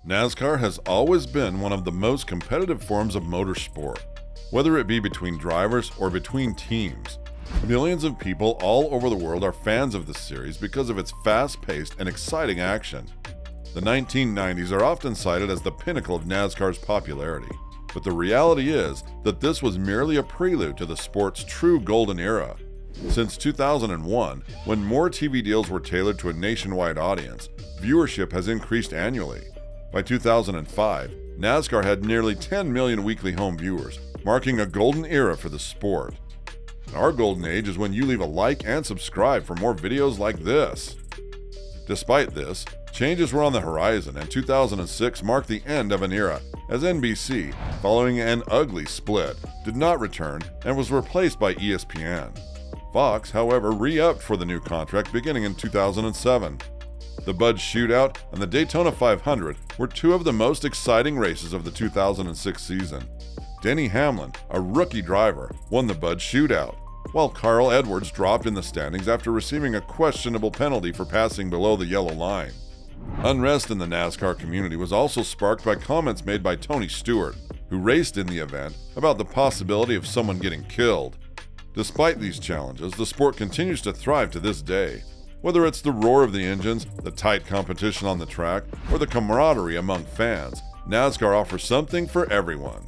NASCAR has always been one of the most competitive forms of motorsport, whether it be between drivers or between teams. Millions of people all over the world are fans of this series because of its fast-paced and exciting action. The 1990s are often cited as the pinnacle of NASCAR's popularity, but the reality is that this was merely a prelude to the sport's true golden era. Since 2001, when more TV deals were tailored to a nationwide audience, viewership has increased annually. By 2005, NASCAR had nearly 10 million weekly home viewers, marking a golden era for the sport. Our golden age is when you leave a like and subscribe for more videos like this. Despite this, changes were on the horizon, and 2006 marked the end of an era, as NBC, following an ugly split, did not return and was replaced by ESPN. Fox, however, re-upped for the new contract beginning in 2007. The Bud Shootout and the Daytona 500 were two of the most exciting races of the 2006 season. Denny Hamlin, a rookie driver, won the Bud Shootout, while Carl Edwards dropped in the standings after receiving a questionable penalty for passing below the yellow line. Unrest in the NASCAR community was also sparked by comments made by Tony Stewart, who raced in the event, about the possibility of someone getting killed. Despite these challenges, the sport continues to thrive to this day. Whether it's the roar of the engines, the tight competition on the track, or the camaraderie among fans, NASCAR offers something for everyone.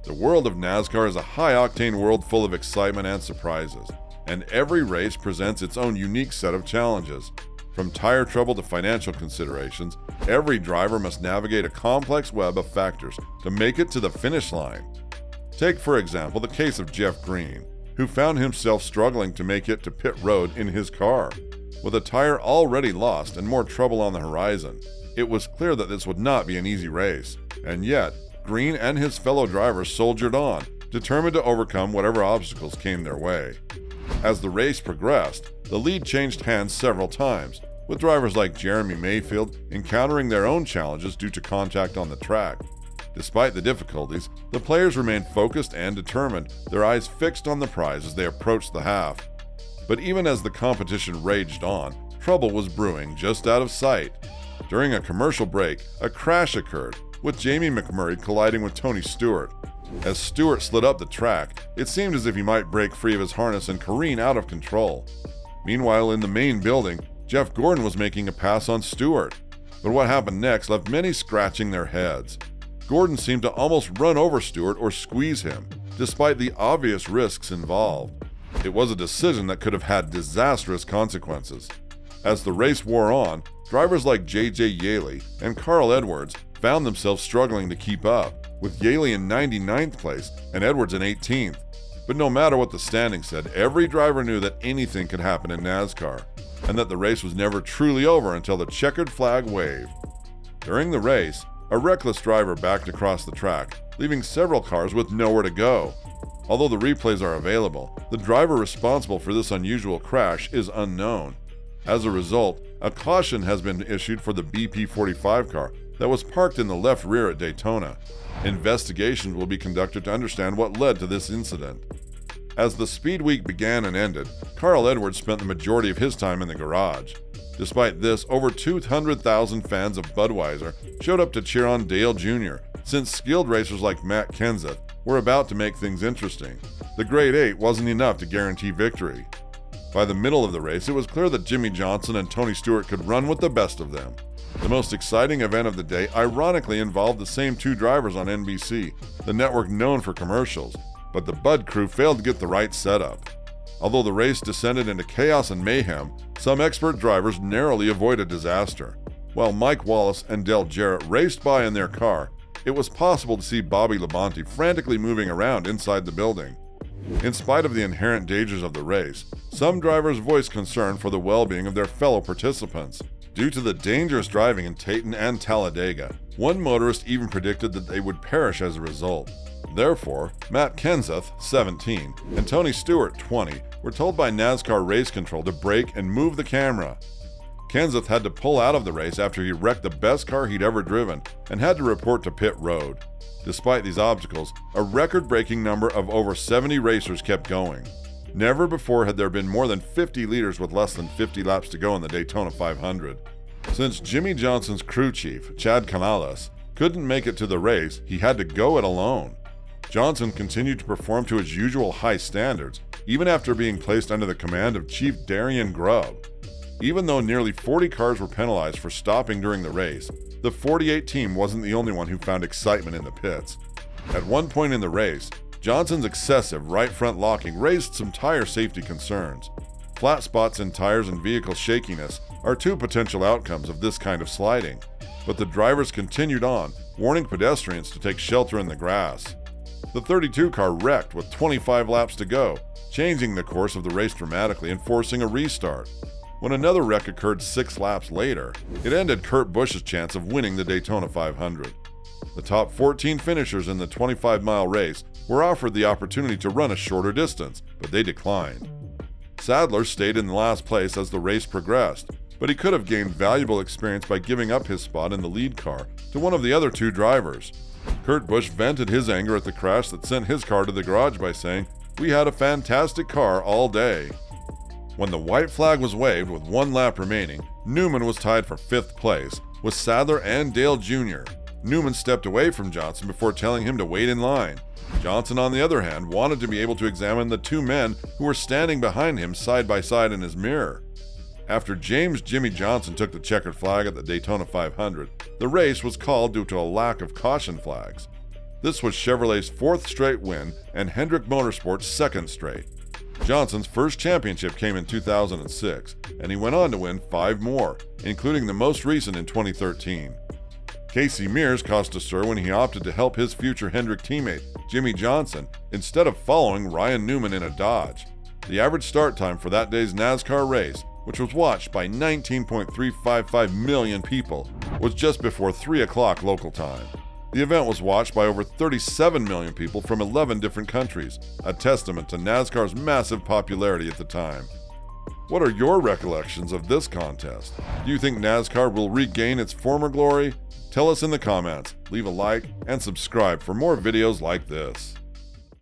The world of NASCAR is a high-octane world full of excitement and surprises, and every race presents its own unique set of challenges. From tire trouble to financial considerations, every driver must navigate a complex web of factors to make it to the finish line. Take, for example, the case of Jeff Green, who found himself struggling to make it to pit road in his car. With a tire already lost and more trouble on the horizon, it was clear that this would not be an easy race, and yet, Green and his fellow drivers soldiered on, determined to overcome whatever obstacles came their way. As the race progressed, the lead changed hands several times, with drivers like Jeremy Mayfield encountering their own challenges due to contact on the track. Despite the difficulties, the players remained focused and determined, their eyes fixed on the prize as they approached the half. But even as the competition raged on, trouble was brewing just out of sight. During a commercial break, a crash occurred, with Jamie McMurray colliding with Tony Stewart. As Stewart slid up the track, it seemed as if he might break free of his harness and careen out of control. Meanwhile, in the main building, Jeff Gordon was making a pass on Stewart. But what happened next left many scratching their heads. Gordon seemed to almost run over Stewart or squeeze him, despite the obvious risks involved. It was a decision that could have had disastrous consequences. As the race wore on, drivers like J.J. Yaley and Carl Edwards found themselves struggling to keep up, with Yaley in 99th place and Edwards in 18th. But no matter what the standings said, every driver knew that anything could happen in NASCAR, and that the race was never truly over until the checkered flag waved. During the race, a reckless driver backed across the track, leaving several cars with nowhere to go. Although the replays are available, the driver responsible for this unusual crash is unknown. As a result, a caution has been issued for the BP45 car that was parked in the left rear at Daytona. Investigations will be conducted to understand what led to this incident. As the Speed Week began and ended, Carl Edwards spent the majority of his time in the garage. Despite this, over 200,000 fans of Budweiser showed up to cheer on Dale Jr., since skilled racers like Matt Kenseth were about to make things interesting. The Grade 8 wasn't enough to guarantee victory. By the middle of the race, it was clear that Jimmy Johnson and Tony Stewart could run with the best of them. The most exciting event of the day ironically involved the same two drivers on NBC, the network known for commercials, but the Bud crew failed to get the right setup. Although the race descended into chaos and mayhem, some expert drivers narrowly avoided disaster. While Mike Wallace and Dale Jarrett raced by in their car, it was possible to see Bobby Labonte frantically moving around inside the building. In spite of the inherent dangers of the race, some drivers voiced concern for the well-being of their fellow participants. Due to the dangerous driving in Dayton and Talladega, one motorist even predicted that they would perish as a result. Therefore, Matt Kenseth, 17, and Tony Stewart, 20, were told by NASCAR Race Control to brake and move the camera. Kenseth had to pull out of the race after he wrecked the best car he'd ever driven and had to report to pit road. Despite these obstacles, a record-breaking number of over 70 racers kept going. Never before had there been more than 50 leaders with less than 50 laps to go in the Daytona 500. Since Jimmy Johnson's crew chief, Chad Canales, couldn't make it to the race, he had to go it alone. Johnson continued to perform to his usual high standards, even after being placed under the command of Chief Darian Grubb. Even though nearly 40 cars were penalized for stopping during the race, the 48 team wasn't the only one who found excitement in the pits. At one point in the race, Johnson's excessive right front locking raised some tire safety concerns. Flat spots in tires and vehicle shakiness are two potential outcomes of this kind of sliding, but the drivers continued on, warning pedestrians to take shelter in the grass. The 32 car wrecked with 25 laps to go, changing the course of the race dramatically and forcing a restart. When another wreck occurred 6 laps later, it ended Kurt Busch's chance of winning the Daytona 500. The top 14 finishers in the 25-mile race were offered the opportunity to run a shorter distance, but they declined. Sadler stayed in last place as the race progressed, but he could have gained valuable experience by giving up his spot in the lead car to one of the other 2 drivers. Kurt Busch vented his anger at the crash that sent his car to the garage by saying, "We had a fantastic car all day." When the white flag was waved with 1 lap remaining, Newman was tied for 5th place with Sadler and Dale Jr. Newman stepped away from Johnson before telling him to wait in line. Johnson, on the other hand, wanted to be able to examine the 2 men who were standing behind him side by side in his mirror. After James "Jimmy" Johnson took the checkered flag at the Daytona 500, the race was called due to a lack of caution flags. This was Chevrolet's 4th straight win and Hendrick Motorsport's 2nd straight. Johnson's first championship came in 2006, and he went on to win 5 more, including the most recent in 2013. Casey Mears cost a stir when he opted to help his future Hendrick teammate, Jimmy Johnson, instead of following Ryan Newman in a Dodge. The average start time for that day's NASCAR race, which was watched by 19.355 million people, was just before 3 o'clock local time. The event was watched by over 37 million people from 11 different countries, a testament to NASCAR's massive popularity at the time. What are your recollections of this contest? Do you think NASCAR will regain its former glory? Tell us in the comments, leave a like, and subscribe for more videos like this.